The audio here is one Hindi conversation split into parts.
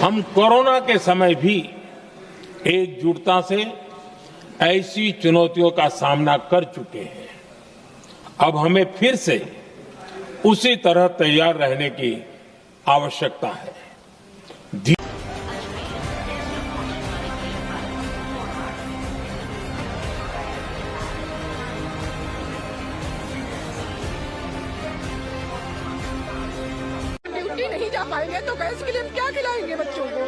हम कोरोना के समय भी एकजुटता से ऐसी चुनौतियों का सामना कर चुके हैं। अब हमें फिर से उसी तरह तैयार रहने की आवश्यकता है। ड्यूटी नहीं जा पाएंगे तो गैस के लिए हम क्या खिलाएंगे बच्चों को?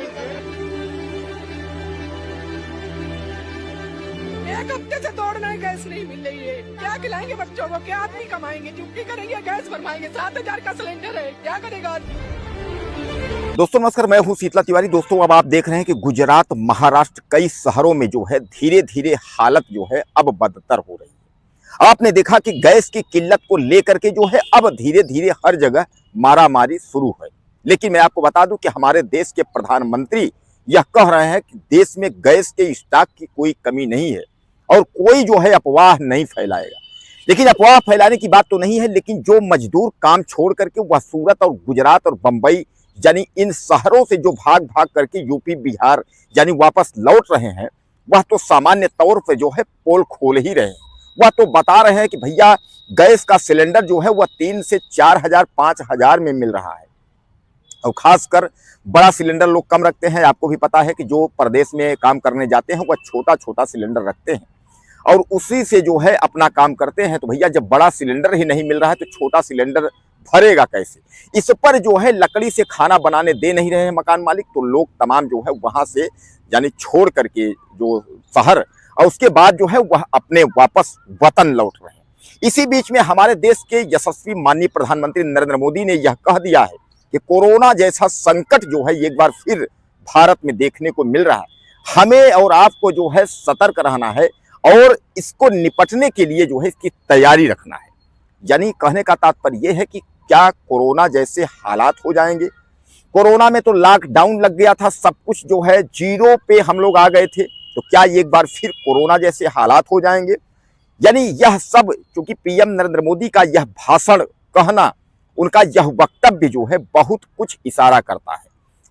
एक हफ्ते से दौड़ना है, गैस नहीं मिल रही है। क्या खिलाएंगे बच्चों को? क्या आदमी कमाएंगे? ड्यूटी करेंगे, गैस भरवाएंगे। 7,000 का सिलेंडर है, क्या करेगा आदमी? दोस्तों नमस्कार, मैं हूं शीतला तिवारी। दोस्तों अब आप देख रहे हैं कि गुजरात, महाराष्ट्र, कई शहरों में जो है धीरे धीरे हालत जो है अब बदतर हो रही है। आपने देखा कि गैस की किल्लत को लेकर के जो है अब धीरे धीरे हर जगह मारामारी शुरू है। लेकिन मैं आपको बता दूं कि हमारे देश के प्रधानमंत्री यह कह रहे हैं कि देश में गैस के स्टॉक की कोई कमी नहीं है और कोई जो है अफवाह नहीं फैलाएगा। लेकिन अफवाह फैलाने की बात तो नहीं है, लेकिन जो मजदूर काम छोड़ करके वह सूरत और गुजरात और बंबई यानी इन शहरों से जो भाग भाग करके यूपी, बिहार यानी वापस लौट रहे हैं, वह तो सामान्य तौर पर जो है पोल खोल ही रहे हैं। वह तो बता रहे हैं कि भैया गैस का सिलेंडर जो है वह 3 से 4,000, 5,000 में मिल रहा है। और खासकर बड़ा सिलेंडर लोग कम रखते हैं। आपको भी पता है कि जो प्रदेश में काम करने जाते हैं वह छोटा छोटा सिलेंडर रखते हैं और उसी से जो है अपना काम करते हैं। तो भैया जब बड़ा सिलेंडर ही नहीं मिल रहा है तो छोटा सिलेंडर भरेगा कैसे? इस पर जो है लकड़ी से खाना बनाने दे नहीं रहे हैं मकान मालिक, तो लोग तमाम जो है वहां से यानी छोड़ करके जो शहर और उसके बाद जो है वह अपने वापस वतन लौट रहे हैं। इसी बीच में हमारे देश के यशस्वी माननीय प्रधानमंत्री नरेंद्र मोदी ने यह कह दिया है कि कोरोना जैसा संकट जो है एक बार फिर भारत में देखने को मिल रहा है। हमें और आपको जो है सतर्क रहना है और इसको निपटने के लिए जो है इसकी तैयारी रखना है। यानी कहने का तात्पर्य यह है कि क्या कोरोना जैसे हालात हो जाएंगे? कोरोना में तो लॉकडाउन लग गया था, सब कुछ जो है जीरो पे हम लोग आ गए थे, तो क्या एक बार फिर कोरोना जैसे हालात हो जाएंगे? यानी यह सब चूंकि पीएम नरेंद्र मोदी का यह भाषण, कहना, उनका यह वक्तव्य जो है बहुत कुछ इशारा करता है।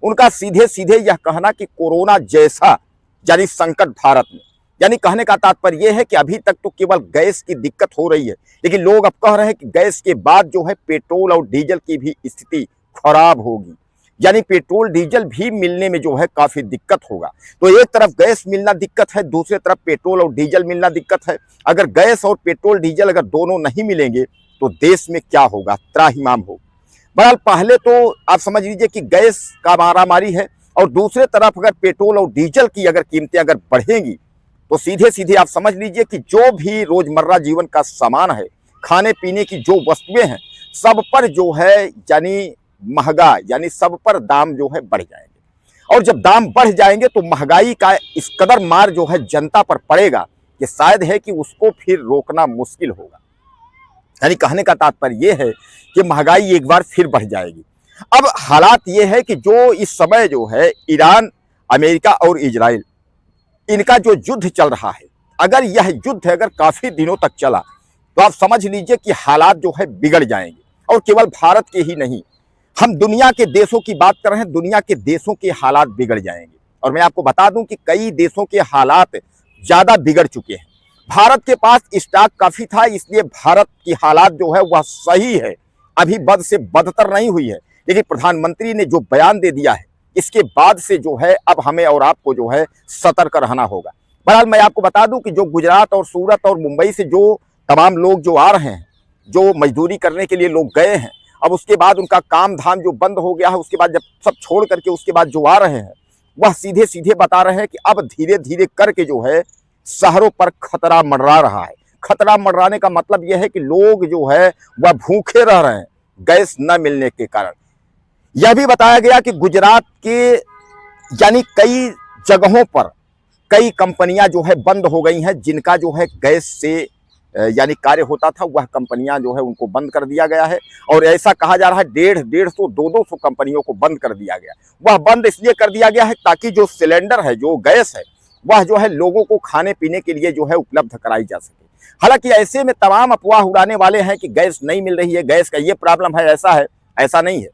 उनका सीधे सीधे यह कहना कि कोरोना जैसा यानी संकट भारत में, यानी कहने का तात्पर्य यह है कि अभी तक तो केवल गैस की दिक्कत हो रही है, लेकिन लोग अब कह रहे हैं कि गैस के बाद जो है पेट्रोल और डीजल की भी स्थिति खराब होगी। यानी पेट्रोल डीजल भी मिलने में जो है काफी दिक्कत होगा। तो एक तरफ गैस मिलना दिक्कत है, दूसरी तरफ पेट्रोल और डीजल मिलना दिक्कत है। अगर गैस और पेट्रोल डीजल अगर दोनों नहीं मिलेंगे तो देश में क्या होगा? त्राहिमाम होगा। बहरहाल पहले तो आप समझ लीजिए कि गैस का मारामारी है और दूसरे तरफ अगर पेट्रोल और डीजल की अगर कीमतें अगर बढ़ेंगी तो सीधे सीधे आप समझ लीजिए कि जो भी रोजमर्रा जीवन का सामान है, खाने पीने की जो वस्तुएं हैं, सब पर जो है यानी महंगा, यानी सब पर दाम जो है बढ़ जाएंगे। और जब दाम बढ़ जाएंगे तो महंगाई का इस कदर मार जो है जनता पर पड़ेगा कि शायद है कि उसको फिर रोकना मुश्किल होगा। यानी कहने का तात्पर्य यह है कि महंगाई एक बार फिर बढ़ जाएगी। अब हालात ये है कि जो इस समय जो है ईरान, अमेरिका और इजराइल, इनका जो युद्ध चल रहा है, अगर यह युद्ध अगर काफी दिनों तक चला तो आप समझ लीजिए कि हालात जो है बिगड़ जाएंगे। और केवल भारत के ही नहीं, हम दुनिया के देशों की बात कर रहे हैं, दुनिया के देशों के हालात बिगड़ जाएंगे। और मैं आपको बता दूं कि कई देशों के हालात ज्यादा बिगड़ चुके हैं। भारत के पास स्टॉक काफी था, इसलिए भारत की हालात जो है वह सही है, अभी बद से बदतर नहीं हुई है। लेकिन प्रधानमंत्री ने जो बयान दे दिया है, इसके बाद से जो है अब हमें और आपको जो है सतर्क रहना होगा। बहरहाल मैं आपको बता दूं कि जो गुजरात और सूरत और मुंबई से जो तमाम लोग जो आ रहे हैं, जो मजदूरी करने के लिए लोग गए हैं, अब उसके बाद उनका काम धाम जो बंद हो गया है, उसके बाद जब सब छोड़ करके उसके बाद जो आ रहे हैं, वह सीधे सीधे बता रहे हैं कि अब धीरे धीरे करके जो है शहरों पर खतरा मंडरा रहा है। खतरा मंडराने का मतलब यह है कि लोग जो है वह भूखे रह रहे हैं गैस न मिलने के कारण। यह भी बताया गया कि गुजरात के यानी कई जगहों पर कई कंपनियां जो है बंद हो गई हैं, जिनका जो है गैस से यानी कार्य होता था, वह कंपनियां जो है उनको बंद कर दिया गया है। और ऐसा कहा जा रहा है 150, 200 कंपनियों को बंद कर दिया गया। वह बंद इसलिए कर दिया गया है ताकि जो सिलेंडर है, जो गैस है, वह जो है लोगों को खाने पीने के लिए जो है उपलब्ध कराई जा सके। हालांकि ऐसे में तमाम अफवाह उड़ाने वाले हैं कि गैस नहीं मिल रही है, गैस का ये प्रॉब्लम है, ऐसा नहीं है।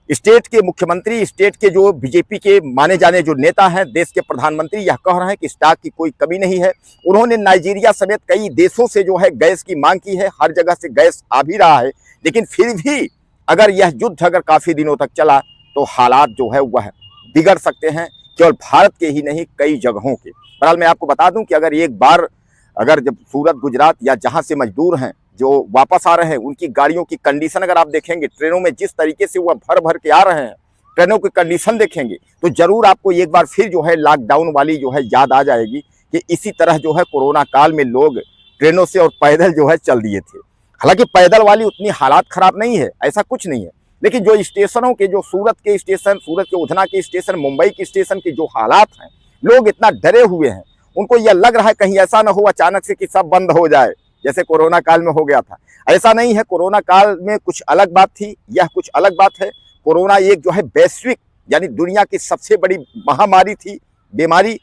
स्टेट के मुख्यमंत्री, स्टेट के जो बीजेपी के माने जाने जो नेता हैं, देश के प्रधानमंत्री यह कह रहे हैं कि स्टॉक की कोई कमी नहीं है। उन्होंने नाइजीरिया समेत कई देशों से जो है गैस की मांग की है, हर जगह से गैस आ भी रहा है, लेकिन फिर भी अगर यह युद्ध अगर काफी दिनों तक चला तो हालात जो है वह बिगड़ सकते हैं, केवल भारत के ही नहीं कई जगहों के। बहरहाल मैं आपको बता दूं कि अगर एक बार अगर जब सूरत, गुजरात या जहां से मजदूर हैं जो वापस आ रहे हैं, उनकी गाड़ियों की कंडीशन अगर आप देखेंगे, ट्रेनों में जिस तरीके से वह भर भर के आ रहे हैं, ट्रेनों की कंडीशन देखेंगे तो जरूर आपको एक बार फिर जो है लॉकडाउन वाली जो है याद आ जाएगी कि इसी तरह जो है कोरोना काल में लोग ट्रेनों से और पैदल जो है चल दिए थे। हालांकि पैदल वाली उतनी हालात खराब नहीं है, ऐसा कुछ नहीं है, लेकिन जो स्टेशनों के, जो सूरत के स्टेशन, सूरत के उधना के स्टेशन, मुंबई के स्टेशन के जो हालात हैं, लोग इतना डरे हुए हैं, उनको यह लग रहा है कहीं ऐसा ना हो अचानक से कि सब बंद हो जाए जैसे कोरोना काल में हो गया था। ऐसा नहीं है, कोरोना काल में कुछ अलग बात थी, यह कुछ अलग बात है। कोरोना एक जो है वैश्विक यानी दुनिया की सबसे बड़ी महामारी थी, बीमारी,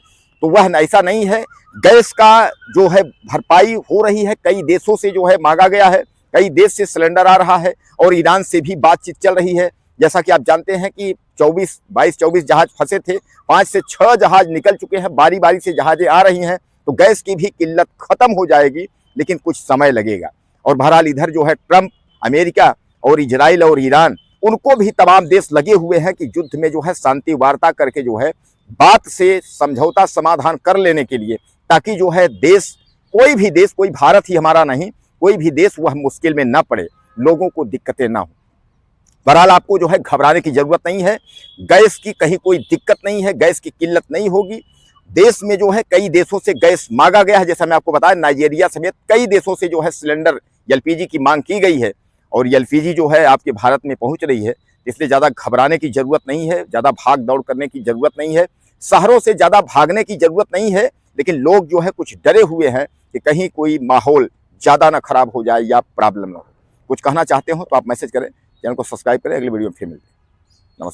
तो वह ऐसा नहीं है। गैस का जो है भरपाई हो रही है, कई देशों से जो है मांगा गया है, कई देश से सिलेंडर आ रहा है और ईरान से भी बातचीत चल रही है। जैसा कि आप जानते हैं कि 22-24 जहाज फंसे थे, 5 से 6 जहाज निकल चुके हैं, बारी बारी से जहाजें आ रही हैं, तो गैस की भी किल्लत खत्म हो जाएगी, लेकिन कुछ समय लगेगा। और बहरहाल इधर जो है ट्रंप, अमेरिका और इजराइल और ईरान, उनको भी तमाम देश लगे हुए हैं कि युद्ध में जो है शांति वार्ता करके जो है बात से समझौता समाधान कर लेने के लिए, ताकि जो है देश, कोई भी देश, कोई भारत ही हमारा नहीं, कोई भी देश वह मुश्किल में ना पड़े, लोगों को दिक्कतें ना हो। बहरहाल आपको जो है घबराने की जरूरत नहीं है, गैस की कहीं कोई दिक्कत नहीं है, गैस की किल्लत नहीं होगी। देश में जो है कई देशों से गैस मांगा गया है, जैसा मैं आपको बताया, नाइजीरिया समेत कई देशों से जो है सिलेंडर एलपीजी की मांग की गई है और एलपीजी जो है आपके भारत में पहुंच रही है, इसलिए ज़्यादा घबराने की जरूरत नहीं है, ज़्यादा भाग दौड़ करने की जरूरत नहीं है, शहरों से ज़्यादा भागने की जरूरत नहीं है, लेकिन लोग जो है कुछ डरे हुए हैं कि कहीं कोई माहौल ज़्यादा ना खराब हो जाए या प्रॉब्लम ना हो। कुछ कहना चाहते हो तो आप मैसेज करें, चैनल को सब्सक्राइब करें, अगली वीडियो में फिर मिलते हैं। नमस्कार।